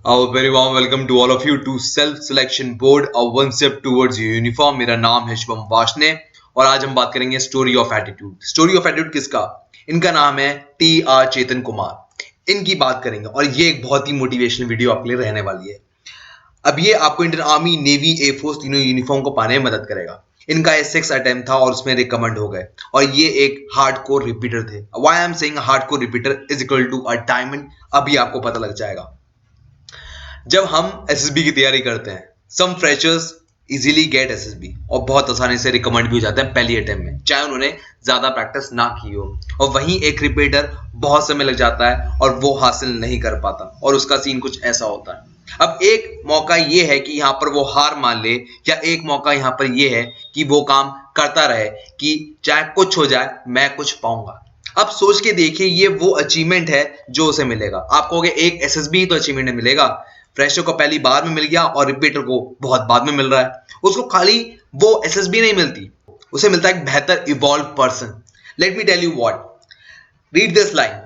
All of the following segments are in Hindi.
A very warm welcome to all of you to Self Selection Board, a one step towards your uniform. मेरा नाम है शुभम वाशने और आज हम बात करेंगे story of attitude. Story of attitude किसका? इनका नाम है टी.आर. चेतन कुमार। इनकी बात करेंगे और ये एक बहुत ही मोटिवेशनल वीडियो आपके लिए रहने वाली है। अब ये आपको इंडियन आर्मी, नेवी, एयरफोर्स तीनों यूनिफॉर्म को पाने में मदद करेगा। इनका ये 6 अटेम्प्ट था और उसमें रिकमेंड हो गए और ये एक हार्डकोर रिपीटर थे। Why I am saying hardcore repeater is equal to a diamond, अभी आपको पता लग जाएगा। जब हम एसएसबी की तैयारी करते हैं, सम फ्रेशर्स इजीली गेट एसएसबी और बहुत आसानी से रिकमेंड भी हो जाते हैं पहली अटेम्प्ट में, चाहे उन्होंने ज्यादा प्रैक्टिस ना की हो। और वहीं एक रिपीटर बहुत समय लग जाता है और वो हासिल नहीं कर पाता और उसका सीन कुछ ऐसा होता है। अब एक मौका ये है कि यहाँ पर वो हार मान ले, या एक मौका यहाँ पर ये है कि वो काम करता रहे कि चाहे कुछ हो जाए मैं कुछ पाऊंगा। अब सोच के देखिए, ये वो अचीवमेंट है जो उसे मिलेगा। आप कहोगे एक एसएसबी ही तो अचीवमेंट मिलेगा, फ्रेशर को पहली बार में मिल गया और रिपीटर को बहुत बाद में मिल रहा है। उसको खाली वो एसएसबी नहीं मिलती, उसे मिलता है एक बेहतर evolve person. Let me tell you what, read this line,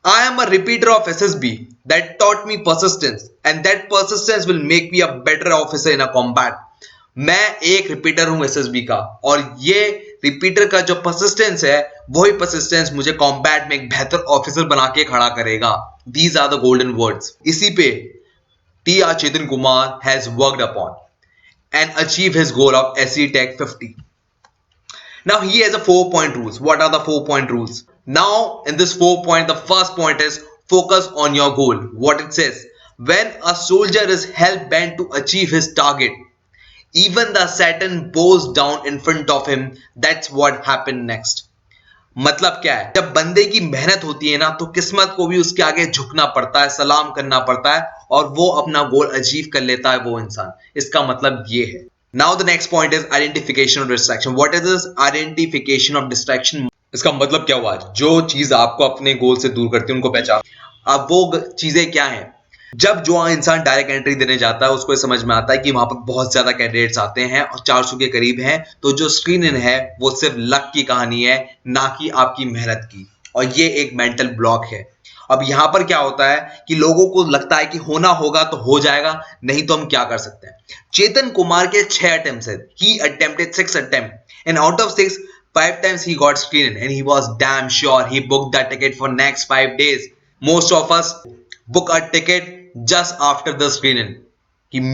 I am a repeater of SSB that taught me persistence and that persistence will make me a better officer in a combat. मैं एक रिपीटर हूं एसएसबी का और ये रिपीटर का जो परसिस्टेंस है वही परसिस्टेंस मुझे कॉम्बैट में एक बेहतर ऑफिसर बना के खड़ा करेगा। These are the golden words. इसी पे T.R. Chetan Kumar has worked upon and achieved his goal of SE Tech 50. Now he has a 4-point rules. What are the 4-point rules? Now in this 4-point, the first point is focus on your goal. What it says, when a soldier is hell bent to achieve his target, even the Saturn bows down in front of him. That's what happened next. मतलब क्या है, जब बंदे की मेहनत होती है ना तो किस्मत को भी उसके आगे झुकना पड़ता है, सलाम करना पड़ता है और वो अपना गोल अचीव कर लेता है वो इंसान। इसका मतलब ये है। Now the next point is identification of distraction. What is this identification of distraction? इसका मतलब क्या हुआ? जो चीज आपको अपने गोल से दूर करती है उनको पहचान। अब वो चीजें क्या हैं? जब जो इंसान डायरेक्ट एंट्री देने जाता है उसको समझ में आता है कि वहां पर बहुत ज्यादा कैंडिडेट्स आते हैं और 400 के करीब हैं, तो जो स्क्रीन इन है वो सिर्फ लक की कहानी है, ना कि आपकी मेहनत की, और ये एक मेंटल ब्लॉक है। अब यहां पर क्या होता है कि लोगों को लगता है कि होना होगा तो हो जाएगा, नहीं तो हम क्या कर सकते हैं। चेतन कुमार के 6 अटेम्प्ट्स हैं, he attempted 6 attempt and out of 6, 5 times he got screened and he was damn sure he booked that ticket for next 5 days. Most of us book a ticket just after the screening.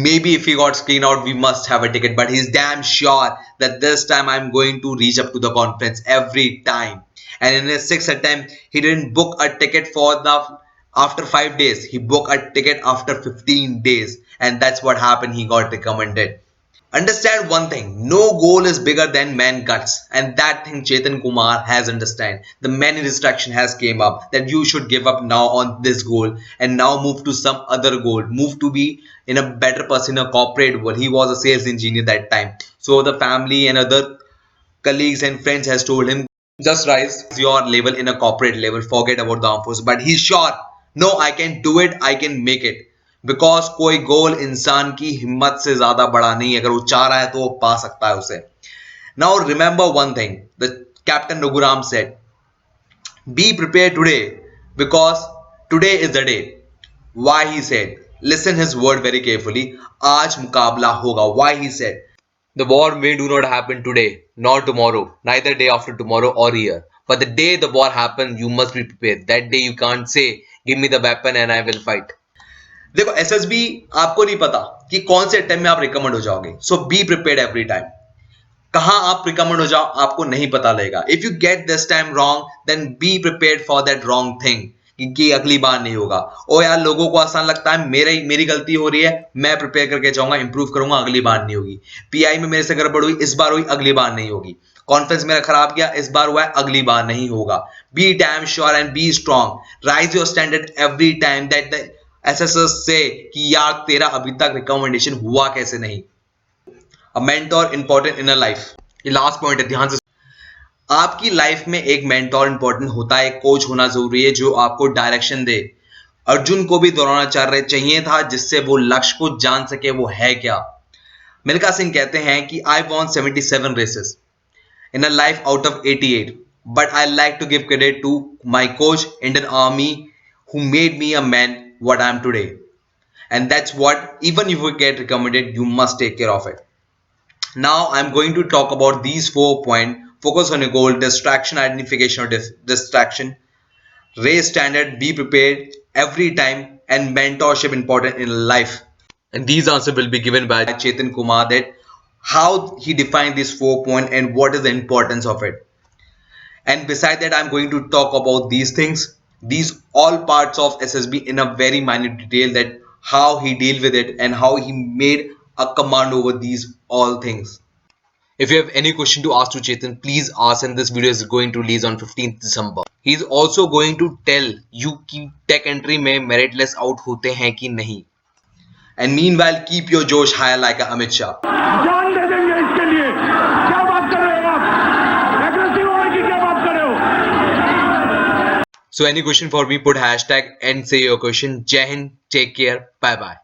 Maybe if he got screened out, we must have a ticket, but he's damn sure that this time I'm going to reach up to the conference every time. And in his 6th attempt, he didn't book a ticket for the after 5 days. He booked a ticket after 15 days, and that's what happened. He got recommended. Understand one thing, no goal is bigger than man guts, and that thing Chetan Kumar has understand. The many distraction has came up that you should give up now on this goal and now move to some other goal, move to be in a better person in a corporate world. He was a sales engineer that time, so the family and other colleagues and friends has told him just rise your level in a corporate level, forget about the armed forces. But he's sure, no, I can do it, I can make it. Because कोई गोल इंसान की हिम्मत से ज्यादा बड़ा नहीं है, अगर वो चाह रहा है तो वो पा सकता है उसे। Now remember one thing, the captain Raghuram said, be prepare today because today is the day. Why he said, listen his word very carefully, आज मुकाबला होगा। Why he said, the war may do not happen today not tomorrow, neither day after tomorrow और year, but the day the war happen you must be prepared. That day you can't say give me the weapon and I will fight. देखो एसएसबी आपको नहीं पता कि कौन से टाइम में आप रिकमेंड हो जाओगे, so be prepared every time. कहां आप रिकमेंड हो जाओ आपको नहीं पता लगेगा। If you get this time wrong then be prepared for that wrong thing, कि अगली बार नहीं होगा। ओ यार, लोगों को आसान लगता है मेरी गलती हो रही है, मैं प्रिपेयर करके जाऊंगा, इंप्रूव करूंगा, अगली बार नहीं होगी। पीआई में मेरे से गड़बड़ हुई, इस बार हुई, अगली बार नहीं होगी। कॉन्फ्रेंस मेरा खराब गया, इस बार हुआ है, अगली बार नहीं होगा। Be damn sure and be strong, raise your standard every time that the SSS से कि यार तेरा अभी तक रिकमेंडेशन हुआ कैसे नहीं। A mentor important in a life, ये लास्ट पॉइंट है, ध्यान से। आपकी लाइफ में एक मेंटोर इंपॉर्टेंट होता है, एक कोच होना जरूरी है जो आपको डायरेक्शन दे। अर्जुन को भी द्रोणाचार्य चाहिए था जिससे वो लक्ष्य को जान सके वो है क्या। मिल्खा सिंह कहते हैं कि I won 77 races in a life out of 88, but I like to give credit to my coach Indian army who made me a man what I am today. and that's what, even if you get recommended, you must take care of it. Now I'm going to talk about these 4 points. Focus on your goal, distraction identification or distraction, raise standard, be prepared every time, and mentorship important in life. And these answers will be given by Chetan Kumar, that how he defined these 4 points and what is the importance of it. And beside that, I'm going to talk about these things, these all parts of SSB in a very minute detail, that how he deal with it and how he made a command over these all things. If you have any question to ask to Chetan, please ask, and this video is going to release on 15th December. He is also going to tell you कि tech entry में meritless out होते हैं कि नहीं. And meanwhile, keep your Josh high like a Amit Shah. जान दे देंगे इसके लिए. क्या बात कर रहे हो आप? Aggressive होने की क्या बात कर रहे हो? So any question for me, put hashtag and say your question. Jai Hind, take care, bye bye.